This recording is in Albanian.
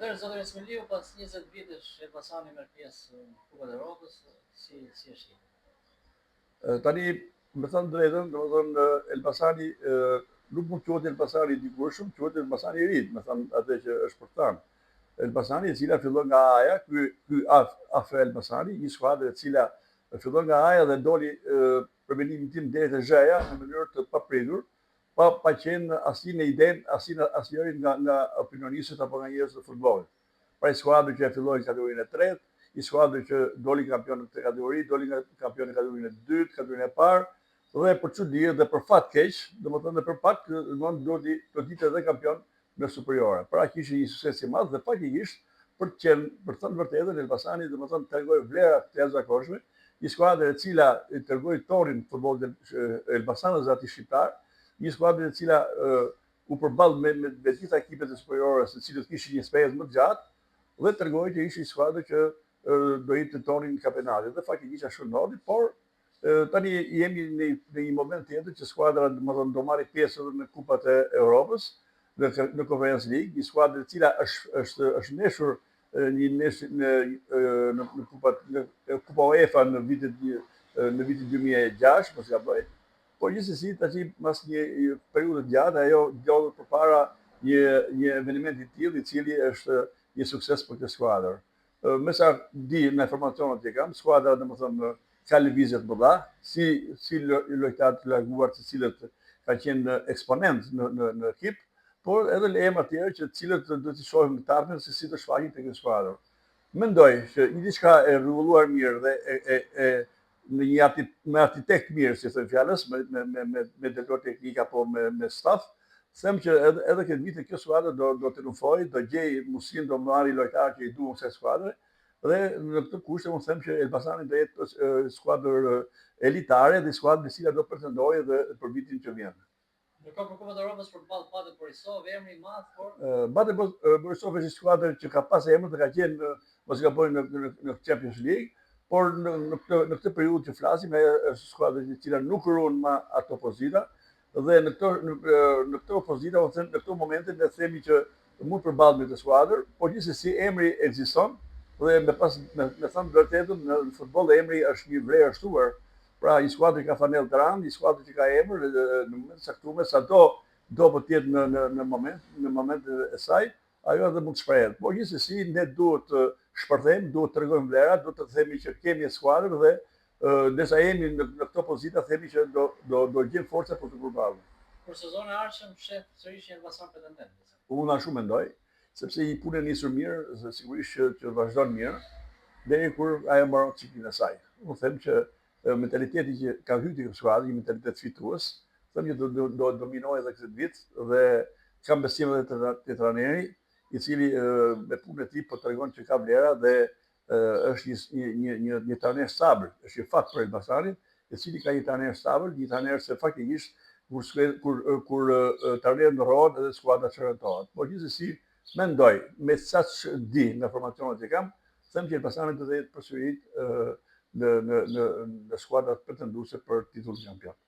Atëherë zotërin Smiliu, pas 20 vitesh Elbasani merr pjesë në Kupën e Evropës, si e shih? Tani, me thënë drejtën, domethënë Elbasani nuk mund quhet Elbasani i dikurshëm, quhet Elbasani i ri, me thënë atë që është për thënë. Elbasani e cila fillon nga Aja, ky AF Elbasani, një skuadër e cila fillon nga Aja dhe doli për mendimin tim deri te Zheja në mënyrë të papritur, pa qenë asnjë në idenë, asnjërin nga opinionistët apo nga njerëzit e futbollit. Pra një skuadër që filloi në kategorinë e tretë, një skuadër që doli kampion në këtë kategori, doli nga kampion në kategorinë e dytë, kategorinë e parë, dhe për çudi dhe për fat keq, domethënë dhe për pak, do ditë edhe kampion në superiore. Pra kishte një sukses i madh dhe faktikisht për thënë vërtetën Elbasani domethënë tregoi vlera të jashtëzakonshme, një skuadër e cila tregoi torin futbollit Elbasanës dhe aty shqiptar, një skuadër e cila u përball me të gjitha ekipet e superiores, të cilët kishin një spezë më të gjatë, dhe tregoi që ishte një skuadër që do hitte torin kampionatit. Dhe faktikisht ashtu ndodhi, por tani jemi në një moment tjetër që skuadra domethënë do marrë pjesë edhe në kupat e Europës, në Conference League, një skuadër e cila është neshur në Kupa UEFA në vitin 2006, mos gaboj. Por gjithsesi tash pas një periudhe të gjatë ajo ndodhet përpara një evenimenti të tillë i cili është një sukses për këtë skuadër. Me sa di në informacionet që kam, skuadra domethënë ka lëvizje të mëdha, si lojtarë të larguar të cilët kanë qenë eksponent në ekip, por edhe emra të tjerë që të cilët do t'i shohim në tarmen se si të shfaqin tek skuadra. Mendoj që një diçka e rregulluar mirë dhe në me artitekt mirë, si thënë fjalës, me drejtor teknik apo me staf, them që edhe këtë vit kjo skuadër do triumfojë, do gjejë mundësinë, do marrë lojtarë që i duan kësaj skuadre, dhe në këtë kushte unë them që Elbasani do jetë skuadër elitare dhe skuadër e cila do pretendojë edhe për vitin që vjen. Ndërkohë për Kupën e Evropës përballë Bate Borisov, emri i madh, por Bate Borisov është një skuadër që ka pas emër dhe ka qenë mos gaboj në Champions League, por në këtë periudhë që flasim, është skuadër e cila nuk ruan më ato pozita, dhe në këtë opozita, ose në këto momente ne themi që mund përballet me këtë skuadër, por gjithsesi emri ekziston dhe me thënë vërtetën në futboll emri është një vlerë shtuar. Pra një skuadër ka fanell të rëndë, një skuadër që ka emër në moment të caktuar, sado do të jetë në moment e saj, ajo edhe mund të shprehet. Por gjithsesi ne duhet të shpërthejmë, duhet të tregojmë vlerat, duhet të themi që kemi një skuadër dhe ndërsa jemi në këto pozita, themi që do gjejmë forca për të përballur. Për sezonin e ardhshëm shef sërish një Elbasan pretendent. Unë ashtu mendoj, sepse i punë nisur mirë, sigurisht që vazhdon mirë, deri kur ajo mbaron ciklin e saj. Unë them që mentaliteti që ka hyrë në skuadër, një mentalitet fitues, them që do dominojë edhe këtë vit dhe kam besim edhe te trajneri, i cili me punën e tij po tregon që ka vlera dhe është një trajner stabil, është një fat për Elbasanin, i cili ka një trajner stabil, një trajner se faktikisht kur trajneri ndrohet edhe skuadra çrëndohet. Por gjithsesi mendoj, me sa di në informacionet që kam, them që Elbasani do të jetë përsëri në skuadrat pretenduese për titullin kampion.